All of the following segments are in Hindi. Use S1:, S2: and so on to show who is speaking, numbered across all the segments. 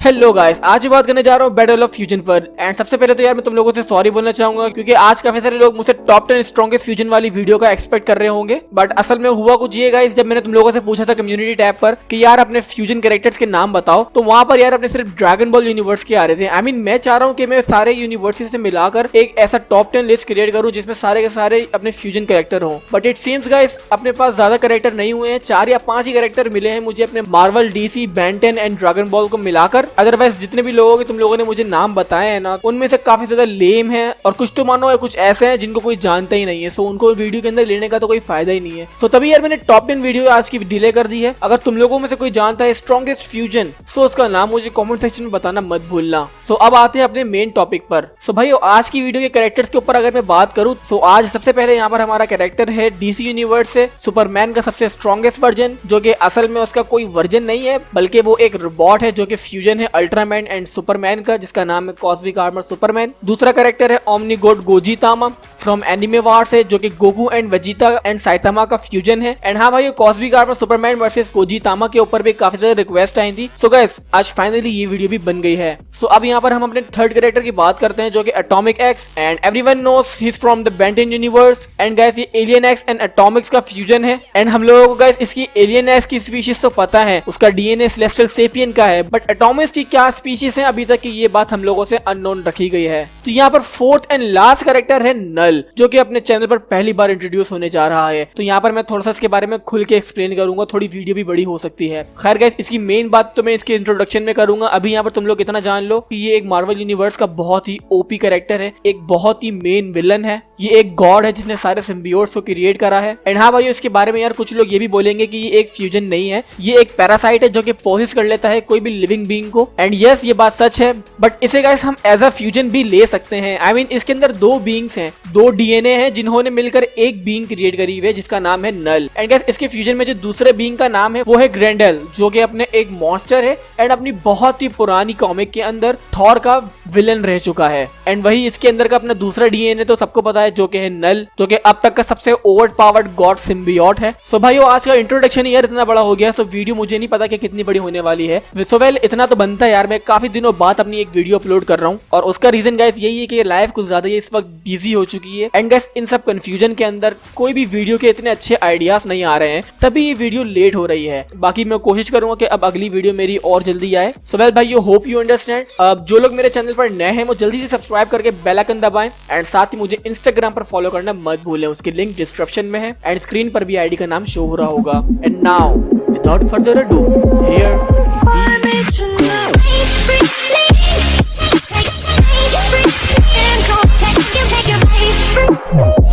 S1: हेलो गाइस, आज बात करने जा रहा हूँ बैटल ऑफ फ्यूजन पर। एंड सबसे पहले तो यार मैं तुम लोगों से सॉरी बोलना चाहूंगा क्योंकि आज काफी सारे लोग मुझसे टॉप 10 स्ट्रॉन्गेस्ट फ्यूजन वाली वीडियो का एक्सपेक्ट कर रहे होंगे। बट असल में हुआ कुछ ये गाइस, जब मैंने तुम लोगों से पूछा था कम्युनिटी टैब पर कि यार अपने फ्यूजन कैरेक्टर्स के नाम बताओ, तो वहां पर यार अपने सिर्फ ड्रैगन बॉल यूनिवर्स के आ रहे थे। आई मीन मैं चाह रहा हूँ कि मैं सारे यूनिवर्सिटी से मिलाकर एक ऐसा टॉप 10 लिस्ट क्रिएट करूँ जिसमें सारे के सारे अपने फ्यूजन कैरेक्टर हो। बट इट सीम्स गाइस अपने पास ज्यादा कैरेक्टर नहीं हुए हैं, 4 या 5 ही कैरेक्टर मिले हैं मुझे अपने Marvel, DC, Ben 10 and dragon ball को मिलाकर। अदरवाइज जितने भी लोगों के तुम लोगों ने मुझे नाम बताए हैं ना, उनमें से काफी ज्यादा लेम है और कुछ तो मानो है, कुछ ऐसे हैं जिनको कोई जानता ही नहीं है। सो उनको वीडियो के अंदर लेने का तो कोई फायदा ही नहीं है। सो तभी यार मैंने टॉप 10 वीडियो आज की डिले कर दी है। अगर तुम लोगों में से कोई जानता है स्ट्रॉन्गेस्ट फ्यूजन, सो उसका नाम मुझे कमेंट सेक्शन में बताना मत भूलना। सो अब आते हैं अपने मेन टॉपिक पर। सो भाई आज की वीडियो के कैरेक्टर्स के ऊपर अगर मैं बात करूं तो आज सबसे पहले यहाँ पर हमारा कैरेक्टर है डीसी यूनिवर्स से सुपरमैन का सबसे स्ट्रॉन्गेस्ट वर्जन, जो कि असल में उसका कोई वर्जन नहीं है बल्कि वो एक रोबोट है जो कि फ्यूजन है अल्ट्रामैन एंड सुपरमैन का, जिसका नाम है कॉस्मिक आर्मर सुपरमैन। दूसरा कैरेक्टर है ओमनी गॉड गोजितामा फ्रॉम एनिमे वार से, जो कि Goku and Vegeta and Saitama का फ्यूजन है। एंड हाँ भाई, कॉस्मिक आर्मर सुपरमैन वर्सेस गोजितामा के ऊपर भी काफी ज्यादा रिक्वेस्ट आई थी। सो गाइस आज फाइनली ये वीडियो भी बन गई है। सो अब यहाँ पर हम अपने थर्ड कैरेक्टर की बात करते हैं जो कि atomic x, and everyone knows he is from the Ben 10 universe. And guys ये एलियन एक्स एंड एटॉमिक्स का फ्यूजन है। एंड हम लोगों को गाइस इसकी एलियन एक्स की स्पीशीज तो पता है, उसका डीएनए सेलेस्टियल सेपियन का है, बट एटॉमिक्स की क्या स्पीशीज है अभी तक की ये बात हम लोगों से अननोन रखी गई है। तो यहाँ पर फोर्थ एंड लास्ट कैरेक्टर है नल, जो कि अपने चैनल पर पहली बार इंट्रोड्यूस होने जा रहा है। तो यहाँ पर मैं थोड़ा सा इसके बारे में खुल के एक्सप्लेन करूंगा, थोड़ी वीडियो भी बड़ी हो सकती है। खैर गाइस इसकी मेन बात तो मैं इसके इंट्रोडक्शन में करूंगा। अभी यहाँ पर तुम लोग इतना जान लो कि ये एक मार्वल यूनिवर्स का बहुत ही ओपी कैरेक्टर है, एक बहुत ही मेन विलन है। ये एक गॉड है जिसने सारे सिम्बियोट्स को क्रिएट करा है। एंड हाँ भाई इसके बारे में यार कुछ लोग ये भी बोलेंगे कि ये एक फ्यूजन नहीं है, ये एक पैरासाइट है जो कि पोजेस कर लेता है कोई भी लिविंग बीइंग को। एंड यस ये बात सच है, बट इसे गाइस हम एज अ फ्यूजन भी ले सकते हैं। आई मीन इसके अंदर 2 बीइंग्स हैं, 2 डीएनए हैं जिन्होंने मिलकर एक बीइंग क्रिएट करी हुई है जिसका नाम है नल। एंड गाइस इसके फ्यूजन में जो दूसरे बीइंग का नाम है वो है ग्रेंडल, जो कि अपने एक मॉन्स्टर है एंड अपनी बहुत ही पुरानी कॉमिक के अंदर थॉर का विलन रह चुका है। एंड वही इसके अंदर का अपना दूसरा डीएनए तो सबको पता है जो कि है नल, जो कि अब तक का सबसे ओवर पावर्ड गॉड सिम्बियोट है। सो भाइयों आज का इंट्रोडक्शन यार इतना बड़ा हो गया, सो वीडियो मुझे नहीं पता कि कितनी बड़ी होने वाली है। सो वेल इतना तो बनता है यार, मैं काफी दिनों बाद अपनी एक वीडियो अपलोड कर रहा हूँ और उसका रीजन गाइस यही है कि लाइफ कुछ ज्यादा इस वक्त बिजी हो चुकी है। एंड गाइस इन सब कंफ्यूजन के अंदर कोई भी वीडियो के इतने अच्छे आइडियाज नहीं आ रहे हैं, तभी ये वीडियो लेट हो रही है। बाकी मैं कोशिश करूंगा कि अब अगली वीडियो मेरी और जल्दी आए। सो वेल भाई होप यू अंडरस्टैंड। अब जो लोग मेरे चैनल पर नए हैं वो जल्दी से सब्सक्राइब करके बेल आइकन दबाएं एंड साथ ही मुझे इंस्टाग्राम पर फॉलो करना मत भूलें, उसकी लिंक डिस्क्रिप्शन में है एंड स्क्रीन पर भी आईडी का नाम शो हो रहा होगा। And now without further ado here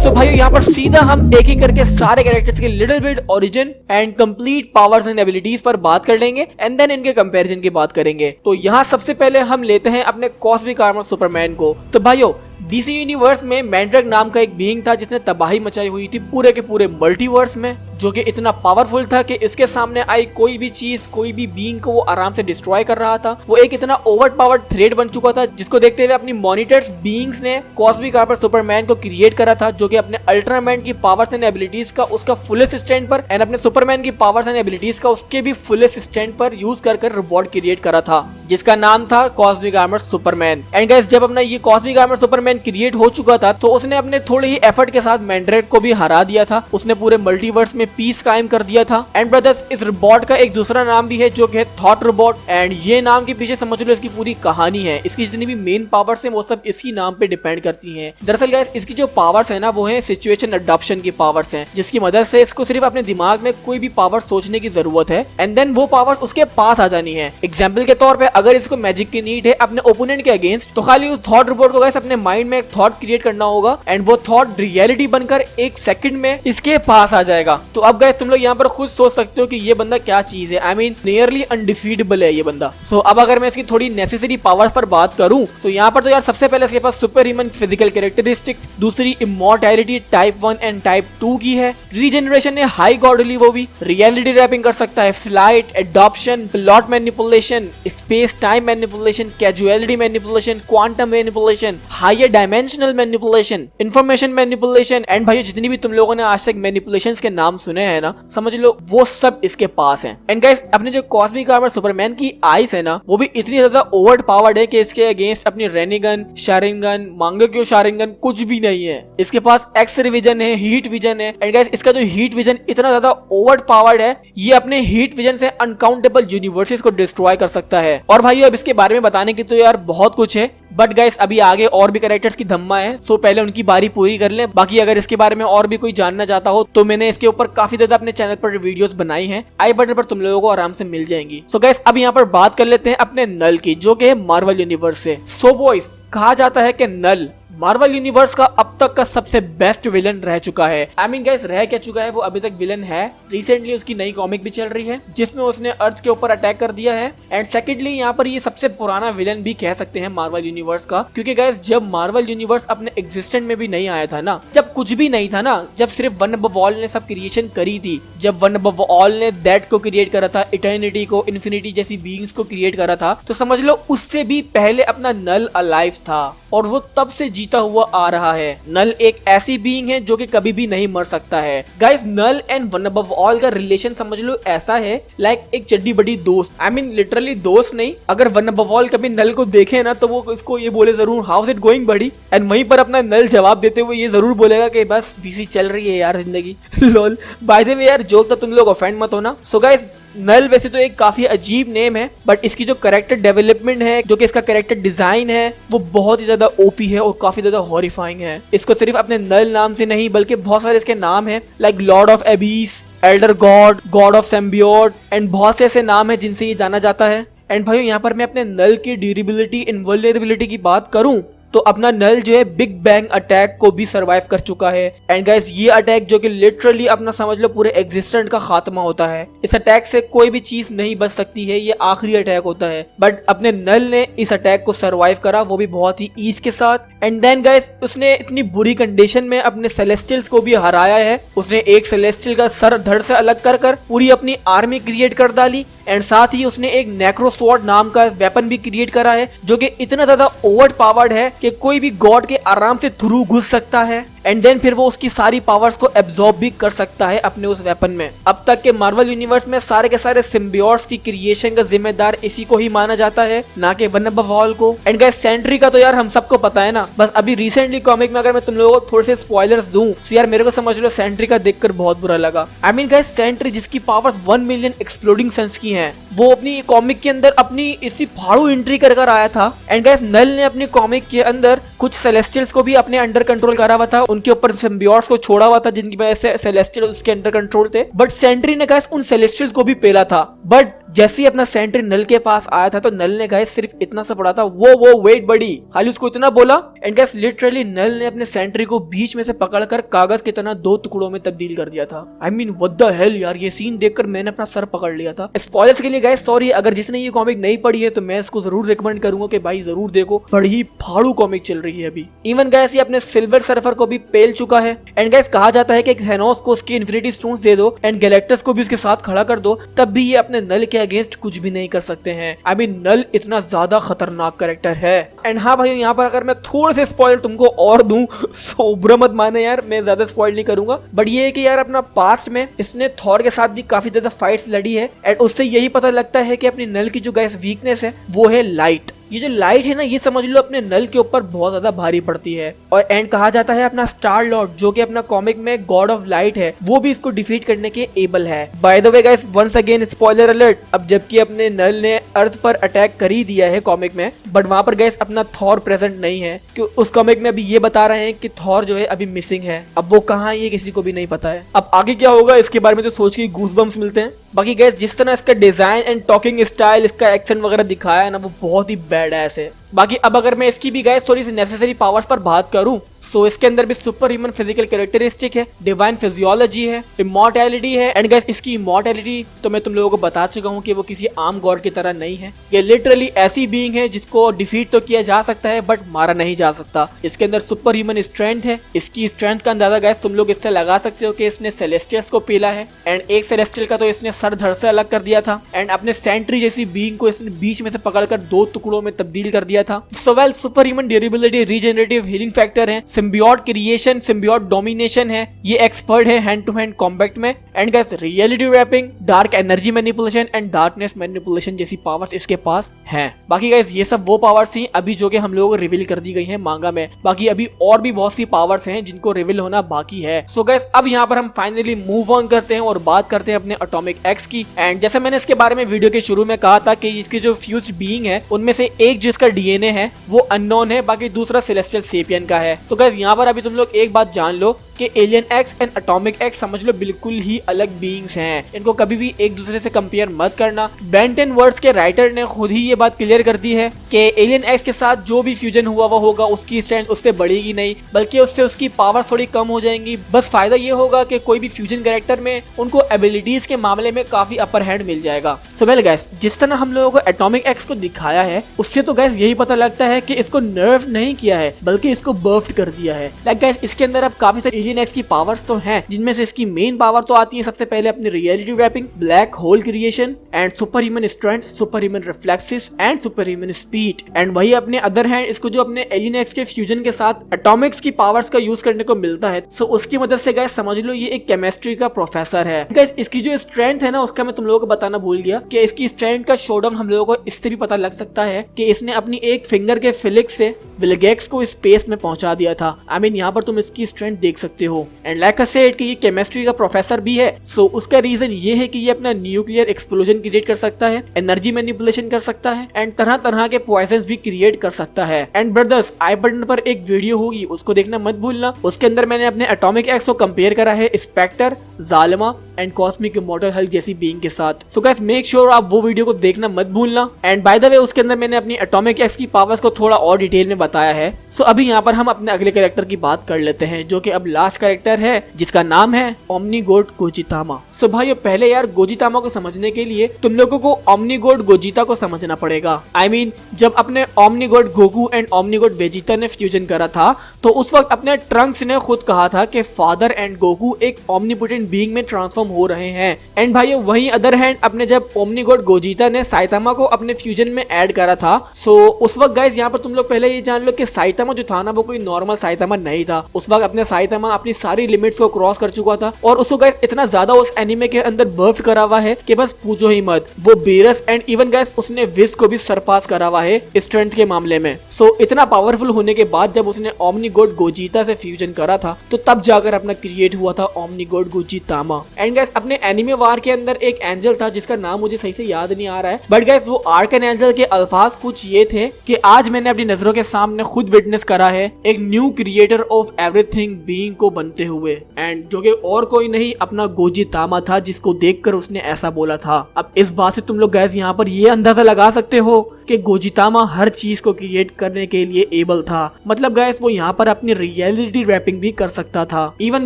S1: तो भाई यहाँ पर सीधा हम एक ही करके सारे कैरेक्टर्स के little bit origin and complete powers and abilities पर बात कर लेंगे एंड देन इनके कंपैरिजन की बात करेंगे। तो यहाँ सबसे पहले हम लेते हैं अपने कॉस्मिक आर्मर सुपरमैन को। तो भाइयों डीसी यूनिवर्स में मैंड्रक नाम का एक बीइंग था जिसने तबाही मचाई हुई थी पूरे के पूरे मल्टीवर्स में, जो कि इतना पावरफुल था कि इसके सामने आई कोई भी चीज, कोई भी बीइंग को वो आराम से डिस्ट्रॉय कर रहा था। वो एक इतना ओवर पावर्ड थ्रेट बन चुका था जिसको देखते हुए अपनी मॉनिटर्स बीइंग्स ने कॉस्मिक आर्मर सुपरमैन को क्रिएट करा था, जो कि अपने अल्ट्रामैन की पावर्स एंड एबिलिटीज का उसका फुलेस्ट स्टैंड पर एंड अपने सुपरमैन की पावर्स एंड एबिलिटीज का उसके भी फुलेस्ट स्टैंड पर यूज कर रोबोट क्रिएट करा था जिसका नाम था cosmic armour Superman. And guys जब अपना ये कॉस्मिक आर्मर सुपरमैन क्रिएट हो चुका था तो उसने अपने थोड़े ही एफर्ट के साथ मैंड्रेक को भी हरा दिया था, उसने पूरे मल्टीवर्स में पीस कायम कर दिया था। एंड ब्रदर्स इस रोबोट का एक दूसरा नाम भी है जो कि है थॉट रोबोट, एंड ये नाम के पीछे समझ लो इसकी पूरी कहानी है। इसकी जितनी भी मेन पावर्स हैं वो सब इसी नाम पे डिपेंड करती हैं। दरअसल गाइस इसकी जो पावर्स है ना वो है सिचुएशन अडॉप्शन की पावर्स हैं, जिसकी मदद से इसको सिर्फ अपने दिमाग में कोई भी पावर सोचने की जरूरत है एंड देन वो पावर्स उसके पास आ जानी है। एग्जाम्पल के तौर पर अगर इसको मैजिक की नीड है अपने ओपोनेंट के अगेंस्ट, तो खाली उस थॉट रोबोट को गाइस अपने माइंड में एक थॉट क्रिएट करना होगा एंड वो थॉट रियलिटी बनकर 1 सेकंड में इसके पास आ जाएगा। तो अब गाइस तुम लोग यहाँ पर खुद सोच सकते हो कि ये बंदा क्या चीज है। आई मीन नियरली अनडिफीटेबल है ये बंदा। सो अब अगर मैं इसकी थोड़ी नेसेसरी पावर्स पर बात करूं तो यहाँ पर तो यार सबसे पहले इसके पास सुपर ह्यूमन फिजिकल कैरेक्टरिस्टिक्स, दूसरी इमॉर्टैलिटी टाइप 1 एंड टाइप 2 की है, रीजनरेशन है हाई गॉडली, वो भी रियलिटी रैपिंग कर सकता है, flight, adoption, plot manipulation, space time manipulation, causality manipulation, quantum manipulation, higher dimensional manipulation, information manipulation and भाई जितनी भी तुम लोगों ने आज तक मैनिपुलेशंस के नाम सुने हैं ना, समझ लो वो सब इसके पास है। एंड गाइस अपने जो कॉस्मिक आर्मर सुपरमैन की आइस है ना, वो भी इतनी ज्यादा ओवर पावर्ड है कि इसके अगेंस्ट अपनी रेनिगन, शारिंगन, मांगेक्यो शारिंगन कुछ भी नहीं है। इसके पास एक्स-रे विजन है, हीट विजन है। एंड गाइस इसका जो हीट विजन इतना ज्यादा ओवर पावर्ड है, ये अपने हीट विजन से अनकाउंटेबल यूनिवर्सेस को डिस्ट्रॉय कर सकता है। और भाई अब इसके बारे में बताने की तो यार बहुत कुछ है, बट गाइस अभी आगे और भी कैरेक्टर्स की धम्मा है, सो पहले उनकी बारी पूरी कर लें। बाकी अगर इसके बारे में और भी कोई जानना चाहता हो तो मैंने इसके ऊपर काफी ज्यादा अपने चैनल पर वीडियोस बनाई हैं, आई बटन पर तुम लोगों को आराम से मिल जाएंगी। सो गाइस अब यहाँ पर बात कर लेते हैं अपने नल की, जो कि है मार्वल यूनिवर्स से। सो बॉयज कहा जाता है कि नल मार्वल यूनिवर्स का अब तक का सबसे बेस्ट विलन रह चुका है। आई मीन गाइस रह क्या चुका है, वो अभी तक विलन है। रिसेंटली उसकी नई कॉमिक भी चल रही है जिसमें उसने अर्थ के ऊपर अटैक कर दिया है। एंड सेकेंडली यहाँ पर ये सबसे पुराना विलन भी कह सकते हैं मार्वल यूनिवर्स का, क्योंकि गाइस जब मार्वल यूनिवर्स अपने एग्जिस्टेंस में भी नहीं आया था ना, जब कुछ भी नहीं था ना, जब सिर्फ वन अबव ऑल ने सब क्रिएशन करी थी, जब वन अबव ऑल ने दैट को क्रिएट करा था, इटर्निटी को, इन्फिनिटी जैसी बीइंग्स को क्रिएट करा था, तो समझ लो उससे भी पहले अपना नल अलाइव था और वो तब से जीता हुआ आ रहा है। नल एक ऐसी बीइंग है जो कि कभी भी नहीं मर सकता है। Guys null and one above all का रिलेशन समझ लो ऐसा है लाइक एक चड्डी बड़ी दोस्त। आई मीन लिटरली दोस्त नहीं, अगर वन अबव ऑल कभी नल को देखे ना तो वो इसको ये बोले जरूर हाउ इज इट गोइंग बड़ी, एंड वहीं पर अपना नल जवाब देते हुए ये जरूर बोलेगा कि बस बिजी चल रही है यार जिंदगी। लोल बाय द वे यार जोक तो तुम लोग ऑफेंड मत होना। सो गाइस नल वैसे तो एक काफी अजीब नेम है, बट इसकी जो कैरेक्टर डेवलपमेंट है, जो कि इसका कैरेक्टर डिजाइन है, वो बहुत ही ज्यादा ओपी है और काफी ज्यादा हॉरिफाइंग है। इसको सिर्फ अपने नल नाम से नहीं बल्कि बहुत सारे इसके नाम है like Lord of Abies, Elder God, God of symbiote and बहुत से ऐसे नाम है जिनसे ये जाना जाता है। एंड भाई यहाँ पर मैं अपने नल की ड्यूरेबिलिटी, इनवल्नरेबिलिटी की बात करूं तो अपना नल जो है बिग बैंग अटैक को भी सरवाइव कर चुका है। एंड गाइस ये अटैक जो कि लिटरली अपना समझ लो पूरे एग्जिस्टेंट का खात्मा होता है। इस अटैक से कोई भी चीज नहीं बच सकती है, ये आखिरी अटैक होता है, बट अपने नल ने इस अटैक को सरवाइव करा, वो भी बहुत ही ईज के साथ। एंड देन गाइस उसने इतनी बुरी कंडीशन में अपने सेलेस्टियल्स को भी हराया है। उसने एक सेलेस्टियल का सर धड़ से अलग कर पूरी अपनी आर्मी क्रिएट कर डाली। एंड साथ ही उसने एक नेक्रोस्वॉर्ड नाम का वेपन भी क्रिएट करा है जो कि इतना ज्यादा ओवर पावर्ड है कि कोई भी गॉड के आराम से थ्रू घुस सकता है। एंड देन फिर वो उसकी सारी पावर्स को एब्जॉर्ब भी कर सकता है अपने उस वेपन में। अब तक के मार्वल यूनिवर्स में सारे के सारे सिम्बियोट्स की क्रिएशन का जिम्मेदार इसी को ही माना जाता है, ना कि वन अबव ऑल को। एंड गाइस सेंट्री का तो यार हम सबको पता है ना, बस अभी रिसेंटली कॉमिक में अगर मैं तुम लोगों को थोड़े से स्पॉयलर्स दूं तो यार मेरे को समझ लो सेंट्री का देखकर बहुत बुरा लगा। आई मीन गाइस सेंट्री जिसकी पावर्स 1 मिलियन एक्सप्लोडिंग सन्स की हैं, वो अपनी कॉमिक के अंदर अपनी इसी फाड़ू एंट्री कर आया था। एंड गाइस नल ने अपनी कॉमिक के अंदर कुछ सेलेस्टियल्स को भी अपने अंडर कंट्रोल करा हुआ था, उनके ऊपर सिम्बियोट्स को छोड़ा हुआ था जिनकी वजह से सेलेस्टियल उसके अंडर कंट्रोल थे। बट सेंट्री ने गाइस उन सेलेस्टियल्स को भी पेला था। बट जैसे ही अपना सेंट्री नल के पास आया था तो नल ने गाइस सिर्फ इतना सा पड़ा था, वो वेट बड़ी, खाली उसको इतना बोला एंड गाइस लिटरली नल ने अपने सेंट्री को बीच में से पकड़कर कागज की तरह 2 टुकड़ों में तब्दील कर दिया था। I mean what the hell यार, ये सीन देखकर मैंने अपना सर पकड़ लिया था। स्पॉयलर्स के लिए गाइस सॉरी, अगर जिसने ये कॉमिक नहीं पढ़ी है तो मैं इसको जरूर रिकमेंड करूंगा कि भाई जरूर देखो, बड़ी फाड़ू कॉमिक चल रही है अभी। इवन गाइस ये अपने सिल्वर सर्फर को भी पेल चुका है। एंड गाइस कहा जाता है कि थैनोस को उसकी इन्फिनिटी स्टोन्स दे दो एंड गैलेक्टस को भी उसके साथ खड़ा कर दो, तब भी ये अपने नल के अगेंस्ट कुछ भी नहीं कर सकते हैं। आई मीन नल इतना ज्यादा खतरनाक कैरेक्टर है। एंड हाँ भाई यहाँ पर अगर मैं थोड़े से स्पॉइलर तुमको और दूं सो बुरा मत माने यार, मैं ज्यादा स्पॉइल नहीं करूंगा, बट ये है कि यार अपना पास्ट में इसने थॉर के साथ भी काफी ज्यादा फाइट्स लड़ी है। एंड उससे यही पता लगता है कि अपनी नल की जो गाइस वीकनेस है वो है लाइट। ये जो लाइट है ना, ये समझ लो अपने नल के ऊपर बहुत ज्यादा भारी पड़ती है। और एंड कहा जाता है अपना स्टार लॉर्ड जो कि अपना कॉमिक में गॉड ऑफ लाइट है, वो भी इसको डिफीट करने के एबल है। By the way guys once again spoiler alert, अब जबकि अपने नल ने अर्थ पर अटैक कर ही दिया है कॉमिक में, बट वहां पर गाइस अपना थॉर प्रेजेंट नहीं है, क्योंकि उस कॉमिक में अभी ये बता रहे हैं कि थॉर जो है अभी मिसिंग है। अब वो कहाँ है ये किसी को भी नहीं पता है। अब आगे क्या होगा इसके बारे में तो सोच के गूज़बम्प्स मिलते हैं। बाकी गाइस जिस तरह इसका डिजाइन एंड टॉकिंग स्टाइल, इसका एक्शन वगैरह दिखाया है ना, वो बहुत ही बैडएस है। बाकी अब अगर मैं इसकी भी गाइस थोड़ी सी नेसेसरी पावर्स पर बात करूं सो इसके अंदर भी सुपर ह्यूमन फिजिकल कैरेक्टरिस्टिक है, डिवाइन फिजियोलॉजी है, इमॉर्टैलिटी है। एंड गाइस इसकी इमॉर्टैलिटी तो मैं तुम लोगों को बता चुका हूं कि वो किसी आम गॉड की तरह नहीं है। ये लिटरली ऐसी बीइंग है जिसको डिफीट तो किया जा सकता है बट मारा नहीं जा सकता। इसके अंदर सुपर ह्यूमन स्ट्रेंथ है। इसकी स्ट्रेंथ का अंदाजा गाइस तुम लोग इससे लगा सकते हो कि इसने सेलेस्टियल्स को पीला है। एंड एक सेलेस्टियल का तो इसने सर धड़ से अलग कर दिया था। एंड अपने सेंट्री जैसी बीइंग को इसने बीच में से पकड़कर 2 टुकड़ों में तब्दील कर दिया था। So well super human durability, regenerative, healing factor है, सिम्बियोट क्रिएशन, सिम्बियोट डोमिनेशन है, ये एक्सपर्ट है हैंड टू हैंड कॉम्बैट में। And guys reality warping, dark energy manipulation and darkness manipulation जैसी पावर्स इसके पास हैं। बाकी गाइस ये सब वो पावर्स थी अभी जो कि हम लोगों को रिवील कर दी गई है मांगा में। बाकी अभी और भी बहुत सी पावर्स हैं जिनको रिवील होना बाकी है। सो गाइस अब यहाँ पर हम फाइनली मूव ऑन करते हैं और बात करते हैं अपने एटॉमिक एक्स की। एंड जैसे मैंने इसके बारे में वीडियो के शुरू में कहा था कि इसकी जो फ्यूज्ड बीइंग है उनमें से एक जिसका डीएनए है वो अननोन है, बाकी दूसरा सेलेस्टियल सेपियन का है। तो गाइस यहाँ पर अभी तुम लोग एक बात जान लो कि alien x and atomic x समझ लो बिल्कुल ही अलग बीइंग्स हैं, इनको कभी भी एक दूसरे से कंपेयर मत करना। बेन 10 वर्ड्स के राइटर ने खुद ही ये बात क्लियर कर दी है कि एलियन एक्स के साथ जो भी फ्यूजन हुआ वो होगा, उसकी स्ट्रेंथ उससे बढ़ेगी नहीं बल्कि उससे उसकी पावर थोड़ी कम हो जाएंगी। बस फायदा ये होगा कि कोई भी फ्यूजन कैरेक्टर में उनको एबिलिटीज के मामले में काफी अपर हैंड मिल जाएगा। सो वेल गाइस जिस तरह हम लोगों को एटॉमिक एक्स को दिखाया है उससे तो गाइस यही पता लगता है कि इसको नर्व नहीं किया है बल्कि इसको बर्फ्ड कर दिया है। लाइक गाइस इसके अंदर अब काफी सारी एलियन एक्स की पावर्स तो हैं, जिनमें से इसकी मेन पावर तो आती है सबसे पहले अपनी reality warping, black hole creation and super human strength, super human reflexes and super human speed. And वही अपने अदर हैंड इसको जो अपने एलियन एक्स के फ्यूजन के साथ एटॉमिक्स की पावर्स का यूज करने को मिलता है। सो उसकी मदद से गाइस समझ लो ये एक केमिस्ट्री का प्रोफेसर है। गाइस इसकी जो स्ट्रेंथ है ना उसका मैं तुम लोगों को बताना भूल गया कि इसकी स्ट्रेंथ का शोडाउन हम लोगों को इससे भी पता लग सकता है कि इसने अपनी एक फिंगर के फिलिक्स से विलगेक्स को स्पेस में पहुंचा दिया था। आई मीन यहाँ पर तुम इसकी स्ट्रेंथ देख सकते हो। एंड लाइक आई सेड कि ये केमिस्ट्री का प्रोफेसर भी है। सो उसका रीजन ये है कि ये अपना न्यूक्लियर एक्सप्लोजन क्रिएट कर सकता है, एनर्जी मैनिपुलेशन कर सकता है एंड तरह तरह के पॉइजन भी क्रिएट कर सकता है। एंड ब्रदर्स आई बटन पर एक वीडियो होगी उसको देखना मत भूलना, उसके अंदर मैंने अपने एटॉमिक एक्स को कंपेयर करा है स्पेक्टर, जालिमा एंड कॉस्मिक इमॉर्टल हल्क जैसी बीइंग के साथ। सो गाइस मेक श्योर आप वो वीडियो को देखना मत भूलना। एंड बाय द वे उसके अंदर मैंने अपनी एटॉमिक एक्स की पावर्स को थोड़ा और डिटेल में बताया है। सो अभी यहाँ पर हम अपने अगले कैरेक्टर की बात कर लेते हैं जो कि अब लास्ट कैरेक्टर है जिसका नाम है ओमनीगोड गोजितामा। सो भाई पहले यार गोजितामा को समझने के लिए तुम लोगों को ओमनीगोड गोजिता को समझना पड़ेगा। आई मीन जब अपने ओमनीगोड गोकू एंड ओमनीगोड वेजिटा ने फ्यूजन करा था तो उस वक्त अपने ट्रंक्स ने खुद कहा था कि फादर एंड गोकू एक ओमनीपोटेंट बीइंग में ट्रांसफॉर्म हो रहे हैं। एंड भाई वहीं अदर हैंड अपने जब ओमनीगोड गोजिता ने साइतामा को अपने फ्यूजन में ऐड करा था सो उस वक्त गाइस यहाँ पर तुम लोग पहले ये जान लो कि साइतामा जो था ना वो कोई नॉर्मल साइतामा नहीं था। उस वक्त अपने साइतामा अपनी सारी लिमिट्स को क्रॉस कर चुका था और उसको गाइस इतना ज्यादा उस एनिमे के अंदर बर्फ करा हुआ है कि बस पूछो ही मत। वो बेरस एंड इवन गाइस उसने विज को भी सरपास करा हुआ है स्ट्रेंथ के मामले में। सो इतना पावरफुल होने के बाद जब उसने ओमनीगोड गोजिता से फ्यूजन करा था तो तब जाकर अपना क्रिएट हुआ था ओमनीगोड गोजितामा। एंड गाइस अपने एनिमे वार के अंदर एक एंजल था जिसका नाम मुझे सही से याद नहीं आ रहा है, बट गाइस वो आर्कन एंजल के अल्फाज कुछ ये थे कि आज मैंने अपनी नजरों के सामने खुद विटनेस करा है एक new creator of everything being को बनते हुए। एंड जो कि और कोई नहीं अपना गोजितामा था जिसको देखकर उसने ऐसा बोला था। अब इस बात से तुम लोग गाइस यहाँ पर ये अंदाजा लगा सकते हो कि गोजितामा हर चीज को क्रिएट करने के लिए एबल था। मतलब गाइस वो यहाँ पर अपनी रियलिटी रैपिंग भी कर सकता था। इवन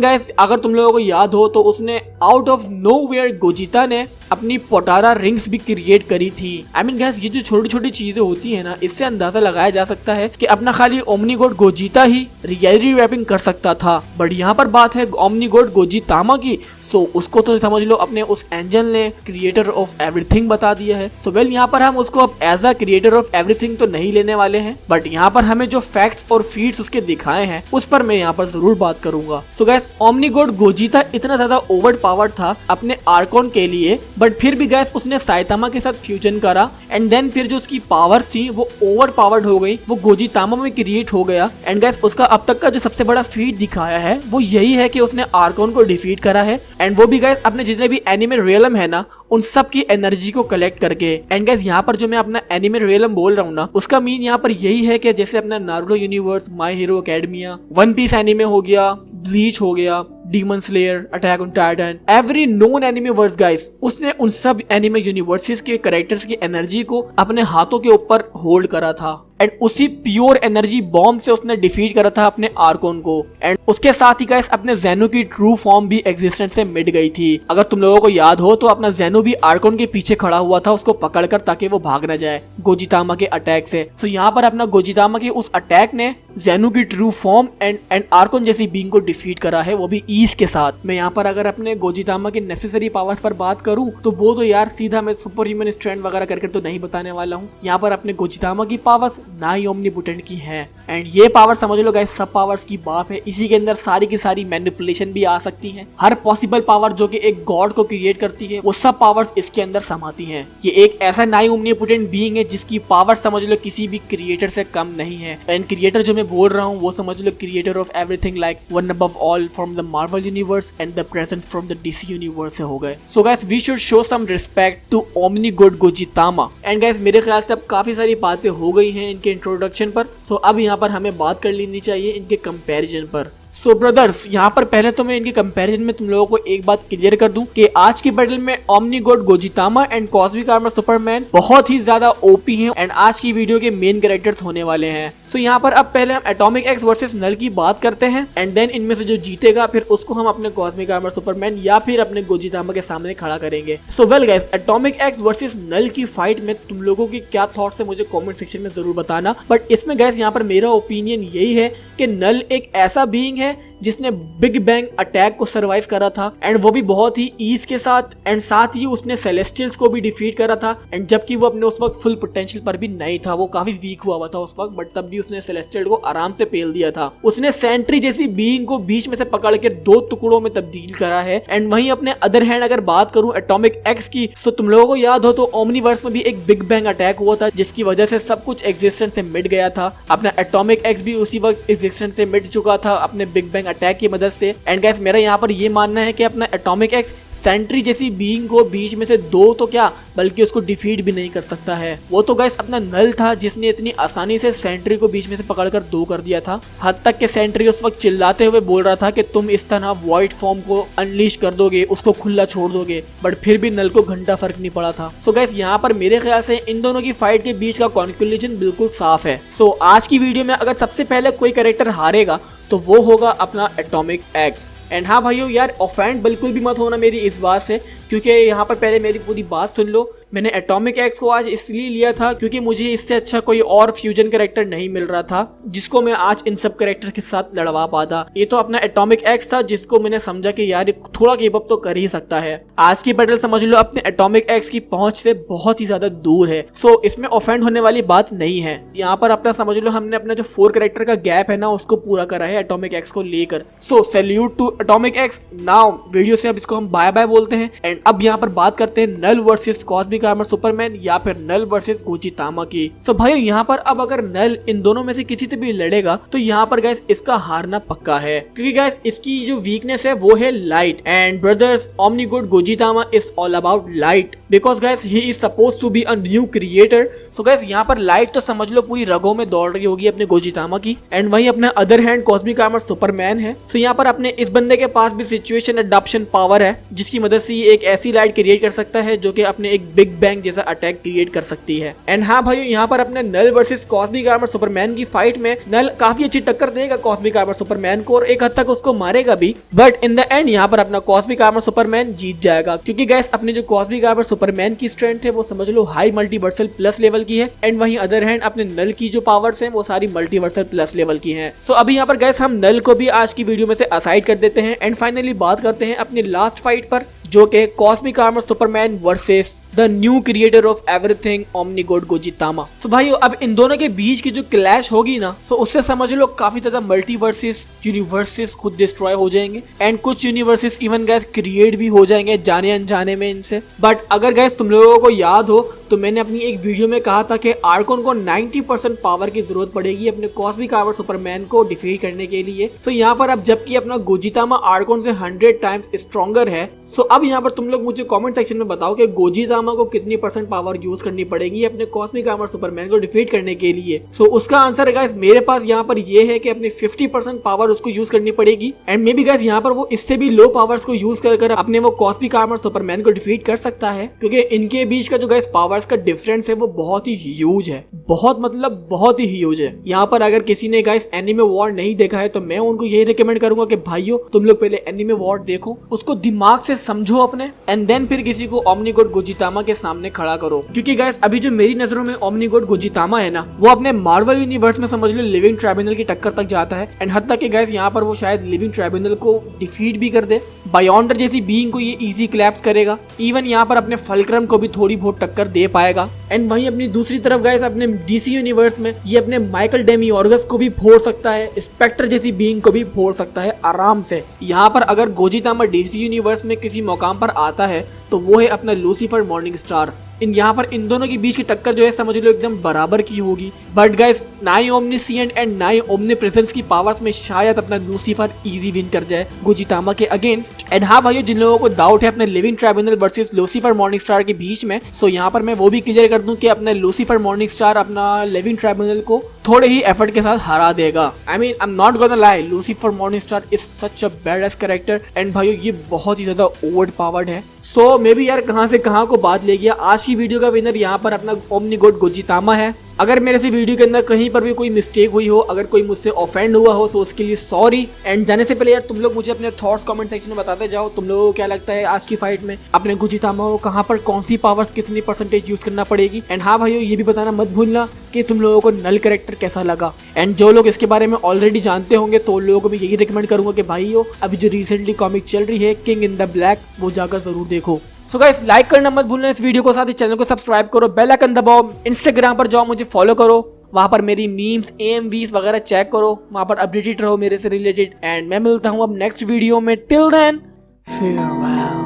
S1: गाइस अगर तुम लोगों को याद हो तो उसने आउट ऑफ नोवेयर गोजिता ने अपनी पोटारा रिंग्स भी क्रिएट करी थी। आई मीन गाइस ये जो छोटी छोटी चीजें होती है ना इससे अंदाजा लगाया जा सकता है कि अपना खाली ओमनीगोड गोजिता ही रियलिटी रैपिंग कर सकता था। बट यहाँ पर बात है ओमनीगोड गोजितामा की। सो उसको तो समझ लो अपने उस एंजल ने क्रिएटर ऑफ एवरीथिंग बता दिया है। तो वेल यहाँ पर हम उसको अब as a creator of everything तो नहीं लेने वाले हैं, बट यहाँ पर हमें जो फैक्ट्स और फीड्स उसके दिखाए हैं उस पर मैं यहाँ पर जरूर बात करूंगा। सो गाइस ओमनीगोड गोजिता इतना ज्यादा ओवर पावर्ड था अपने आर्कोन के लिए, बट फिर भी गाइस उसने साइतामा के साथ फ्यूजन करा एंड देन फिर जो उसकी पावर्स थी वो ओवर पावर्ड हो गई, वो गोजितामा में क्रिएट हो गया। एंड गाइस उसका अब तक का जो सबसे बड़ा फीड दिखाया है वो यही है कि उसने आर्कोन को डिफीट करा है एंड वो भी गाइस अपने जितने भी एनिमे रियलम है ना उन सब की एनर्जी को कलेक्ट करके। एंड गाइस यहाँ पर जो मैं अपना एनिमे रियलम बोल रहा हूँ ना उसका मीन यहाँ पर यही है कि जैसे अपना Naruto universe, my hero academia, one piece anime हो गया, ब्लीच हो गया, demon slayer, attack on titan, every known anime verse guys उसने उन सब एनिमे यूनिवर्सेस के कैरेक्टर्स की एनर्जी को अपने हाथों के ऊपर होल्ड करा था एंड उसी प्योर एनर्जी बॉम्ब से उसने डिफीट करा था अपने आर्कोन को। एंड उसके साथ ही गाइस अपने ज़ेनो की ट्रू फॉर्म भी एग्जिस्टेंस से मिट गई थी। अगर तुम लोगों को याद हो तो अपना ज़ेनो भी आर्कोन के पीछे खड़ा हुआ था उसको पकड़कर ताकि वो भाग न जाए गोजितामा के अटैक से। सो यहाँ पर अपना गोजितामा के उस अटैक ने ज़ेनो की ट्रू फॉर्म एंड आर्कोन जैसी बीइंग को डिफीट करा है, वो भी ईज के साथ। मैं यहाँ पर अगर अपने गोजितामा के नेसेसरी पावर्स पर बात करूँ तो वो तो यार सीधा मैं सुपर ह्यूमन स्ट्रेंथ वगैरह करके तो नहीं बताने वाला हूँ। यहाँ पर अपने गोजितामा की पावर्स नाई ओमनीपोटेंट की हैं। एंड ये पावर समझ लो गाइस सब पावर्स की बाप है। इसी के अंदर सारी की सारी मैनिपुलेशन भी आ सकती है। हर पॉसिबल पावर जो कि एक गॉड को क्रिएट करती है वो सब पावर्स इसके अंदर समाती हैं। ये एक ऐसा नाई ओमनीपोटेंट बीइंग है जिसकी पावर समझ लो किसी भी क्रिएटर से कम नहीं है। एंड क्रिएटर जो मैं बोल रहा हूँ वो समझ लो creator of everything like one above all from the Marvel universe and the Presence from the DC universe से हो गए। So guys we should show some respect to omni god Gojitama. And guys मेरे ख्याल से अब काफी सारी बातें हो गई हैं इनके इंट्रोडक्शन पर। सो अब यहाँ पर हमें बात कर लेनी चाहिए इनके कंपैरिजन पर। सो ब्रदर्स यहाँ पर पहले तो मैं इनके कंपैरिजन में तुम लोगों को एक बात क्लियर कर दूं कि आज की बैटल में omni god Gojitama and cosmic armour Superman बहुत ही ज्यादा ओपी हैं एंड आज की वीडियो के मेन कैरेक्टर्स होने वाले हैं। तो यहाँ पर अब पहले हम एटॉमिक एक्स वर्सेस नल की बात करते हैं एंड देन इनमें से जो जीतेगा फिर उसको हम अपने कॉस्मिक आर्मर सुपरमैन या फिर अपने गोजितामा के सामने खड़ा करेंगे। So well guys Atomic X versus Null की फाइट में तुम लोगों की क्या थॉट्स है मुझे कमेंट सेक्शन में जरूर बताना। बट इसमें गाइस यहाँ पर मेरा ओपिनियन यही है कि नल एक ऐसा बीइंग है जिसने बिग बैंग अटैक को सरवाइव करा था एंड वो भी बहुत ही ईज के साथ एंड साथ ही उसने सेलेस्टियल्स को भी डिफीट करा था। एंड जबकि वो अपने उस वक्त फुल पोटेंशियल पर भी नहीं था, वो काफी वीक हुआ था उस वक्त, बट तब भी उसने सेलेस्टियल को आराम से पेल दिया था। उसने सेंट्री जैसी बीइंग को बीच में से पकड़ के 2 टुकड़ों में तब्दील करा है। एंड वहीं अपने अदर हैंड अगर बात करूं एटॉमिक एक्स की, तो तुम लोगों को याद हो तो ओमनीवर्स में भी एक बिग बैंग अटैक हुआ था जिसकी वजह से सब कुछ एग्जिस्टेंस से मिट गया था। अपना एटॉमिक एक्स भी उसी वक्त एग्जिस्टेंस से मिट चुका था अपने बिग बैंग अटैक की मदद से। एंड गाइस मेरा यहाँ पर ये मानना है कि अपना एटॉमिक एक्स सेंट्री जैसी बीइंग को बीच में से 2 तो क्या बल्कि उसको डिफीट भी नहीं कर सकता है। वो तो गाइस अपना नल था जिसने इतनी आसानी से सेंट्री को बीच में से पकड़कर 2 कर दिया था। हद तक के सेंट्री उस वक्त चिल्लाते हुए बोल रहा था कि तुम इस तरह वॉइड फॉर्म को अनलीश कर दोगे, उसको खुला छोड़ दोगे, बट फिर भी नल को घंटा फर्क नहीं पड़ा था। सो गाइस यहाँ पर मेरे ख्याल से इन दोनों की फाइट के बीच का कॉन्क्लूजन बिल्कुल साफ है। सो आज की वीडियो में अगर सबसे पहले कोई कैरेक्टर हारेगा तो वो होगा अपना एटॉमिक एक्स। एंड हाँ भाइयों यार ऑफेंड बिल्कुल भी मत होना मेरी इस बात से, क्योंकि यहाँ पर पहले मेरी पूरी बात सुन लो। मैंने एटॉमिक एक्स को आज इसलिए लिया था क्योंकि मुझे इससे अच्छा कोई और फ्यूजन कैरेक्टर नहीं मिल रहा था जिसको मैं आज इन सब कैरेक्टर के साथ लड़वा पाता। ये तो अपना एटॉमिक एक्स था जिसको मैंने समझा कि यार थोड़ा गिव अप तो कर ही सकता है। आज की बैटल समझ लो अपने एटॉमिक एक्स की पहुंच से बहुत ही ज्यादा दूर है। सो इसमें ऑफेंड होने वाली बात नहीं है। यहाँ पर अपना समझ लो हमने अपना जो 4 कैरेक्टर का गैप है ना उसको पूरा करा है एटॉमिक एक्स को लेकर। So salute to Atomic X. Now video से अब इसको हम बाय बाय बोलते हैं एंड अब यहाँ पर बात करते हैं नल वर्सेस कॉस्मिक आर्मर सुपरमैन या फिर नल वर्सेस गोजितामा की। सो भाई यहाँ पर अब अगर नल इन दोनों में से किसी से भी लड़ेगा तो यहाँ पर गाइस इसका हारना पक्का है, क्योंकि गाइस इसकी जो वीकनेस है वो है light. And brothers omni god Gojitama is all about light because guys he is supposed to be a new creator. So guys यहाँ पर लाइट तो समझ लो पूरी रगों में दौड़ रही होगी अपने गोजितामा की। एंड वहीं अपना other hand cosmic armour Superman है। तो यहाँ पर अपने इस बंदे के पास भी सिचुएशन अडॉप्शन पावर है जिसकी मदद से ये एक ऐसी लाइट क्रिएट कर सकता है जो कि अपने एक बिग बैंग जैसा अटैक क्रिएट कर सकती है। एंड हाँ भाइयों यहाँ पर अपने नल वर्सेस कॉस्मिक आर्मर सुपरमैन की फाइट में नल काफी अच्छी टक्कर देगा कॉस्मिक आर्मर सुपरमैन को और एक हद तक उसको मारेगा भी, बट इन द एंड यहाँ पर अपना कॉस्मिक आर्मर सुपरमैन जीत जाएगा क्योंकि गाइस अपने जो कॉस्मिक आर्मर सुपरमैन की स्ट्रेंथ है वो समझ लो हाई मल्टीवर्सल प्लस लेवल की है। एंड वहीं अदर हैंड अपने नल की जो पावर्स हैं वो सारी मल्टीवर्सल प्लस लेवल की हैं। सो अभी यहाँ पर गाइस हम नल को भी आज की वीडियो में से असाइड कर देते हैं एंड फाइनली बात करते हैं अपनी लास्ट फाइट पर जो कि cosmic armour Superman versus the new creator of everything omni god Gojitama. So भाइयों अब इन दोनों के बीच की जो क्लैश होगी ना तो उससे समझ लो काफी ज्यादा मल्टीवर्सेस यूनिवर्सेस खुद डिस्ट्रॉय हो जाएंगे एंड कुछ यूनिवर्सेस इवन गैस क्रिएट भी हो जाएंगे जाने अनजाने में इनसे। बट अगर गैस तुम लोगों को याद हो तो मैंने अपनी एक वीडियो में कहा था कि आर्कोन को 90% पावर की जरूरत पड़ेगी अपने कॉस्मिक आर्मर सुपरमैन को डिफीट करने के लिए। तो यहाँ पर अब जबकि अपना गोजितामा आर्कोन से 100 टाइम्स स्ट्रॉन्गर है, सो अब यहाँ पर तुम लोग मुझे कमेंट सेक्शन में बताओ कि गोजितामा को कितनी % पावर यूज करनी पड़ेगी अपने कॉस्मिक आर्मर सुपरमैन को डिफीट करने के लिए। सो उसका आंसर है गाइस मेरे पास यहाँ पर ये है कि अपनी 50% पावर उसको यूज करनी पड़ेगी एंड मे बी गाइस यहाँ पर वो इससे भी लो पावर्स को यूज कर अपने वो कॉस्मिक आर्मर सुपरमैन को डिफीट कर सकता है, क्योंकि इनके बीच का जो गाइस पावर्स का डिफरेंस है वो बहुत ही ह्यूज है, बहुत ही ह्यूज है। यहाँ पर अगर किसी ने गाइस एनिमे वॉर नहीं देखा है तो मैं उनको यही रिकमेंड करूंगा कि भाइयों तुम लोग पहले एनिमे वॉर देखो, उसको दिमाग से समझो अपने एंड देन फिर किसी को ओमनी गॉड गोजितामा के सामने खड़ा करो। क्योंकि गाइस अभी जो मेरी नजरों में ओमनी गॉड गोजितामा है ना वो अपने मार्वल यूनिवर्स में समझ लो लिविंग ट्राइब्यूनल की टक्कर तक जाता है एंड हद तक कि गाइस यहाँ पर वो शायद लिविंग ट्राइब्यूनल को डिफीट भी कर दे। बायोंडर जैसी बीइंग को ये इजी क्लैप्स करेगा, इवन यहाँ पर अपने फल्क्रम को भी थोड़ी बहुत टक्कर दे दे पाएगा। एंड वहीं अपनी दूसरी तरफ गाइस अपने डीसी यूनिवर्स में ये अपने माइकल डेमियोर्गस को भी फोड़ सकता है, स्पेक्टर जैसी बीइंग को भी फोड़ सकता है आराम से। यहाँ पर अगर गोजितामा डीसी यूनिवर्स में किसी मुकाम पर आता है तो वो है अपना लूसीफर मॉर्निंग स्टार। यहाँ पर इन दोनों के बीच की टक्कर जो है समझ लो एकदम बराबर की होगी। बट गाइस ना ही ओमनीसिएंट एंड ना ही ओमनीप्रेजेंस की पावर्स में शायद अपना लूसीफर इजी विन कर जाए गोजितामा के अगेंस्ट। एंड हाँ भाइयों, जिन लोगों को डाउट है अपने living tribunal versus Lucifer morning star के बीच में, तो यहाँ पर मैं वो भी क्लियर कर दूं कि अपना लूसीफर मॉर्निंग स्टार अपना लिविंग ट्राइब्यूनल को थोड़े ही एफर्ट के साथ हरा देगा। I mean I am not gonna lie, Lucifer morning star is such a badass character and भाइयों ये बहुत ही ज्यादा ओवर पावर्ड है। सो मे बी यार कहाँ से कहाँ को बात ले गया। आज की वीडियो का विनर यहाँ पर अपना ओमनी गॉड गोजितामा है। अगर मेरे से वीडियो के अंदर कहीं पर भी कोई मिस्टेक हुई हो, अगर कोई मुझसे ऑफेंड हुआ हो तो उसके लिए सॉरी। एंड जाने से पहले यार तुम लोग मुझे अपने थॉट्स कमेंट सेक्शन में बताते जाओ, तुम लोगों को क्या लगता है आज की फाइट में अपने गोजितामा को कहाँ पर कौन सी पावर्स कितनी परसेंटेज यूज करना पड़ेगी। एंड हाँ भाइयों, ये भी बताना मत भूलना कि तुम लोगों को नल कैरेक्टर कैसा लगा। एंड जो लोग इसके बारे में ऑलरेडी जानते होंगे तो उन लोगों को मैं यही रिकमेंड करूंगा कि भाइयों अभी जो रिसेंटली कॉमिक चल रही है किंग इन द ब्लैक, वो जाकर जरूर देखो। सो गाइस लाइक करना मत भूलना इस वीडियो को, साथ ही चैनल को सब्सक्राइब करो, बेल आइकन दबाओ, इंस्टाग्राम पर जाओ मुझे फॉलो करो, वहां पर मेरी मीम्स AMVs वगैरह चेक करो, वहां पर अपडेटेड रहो मेरे से रिलेटेड। एंड मैं मिलता हूं अब नेक्स्ट वीडियो में। Till then farewell.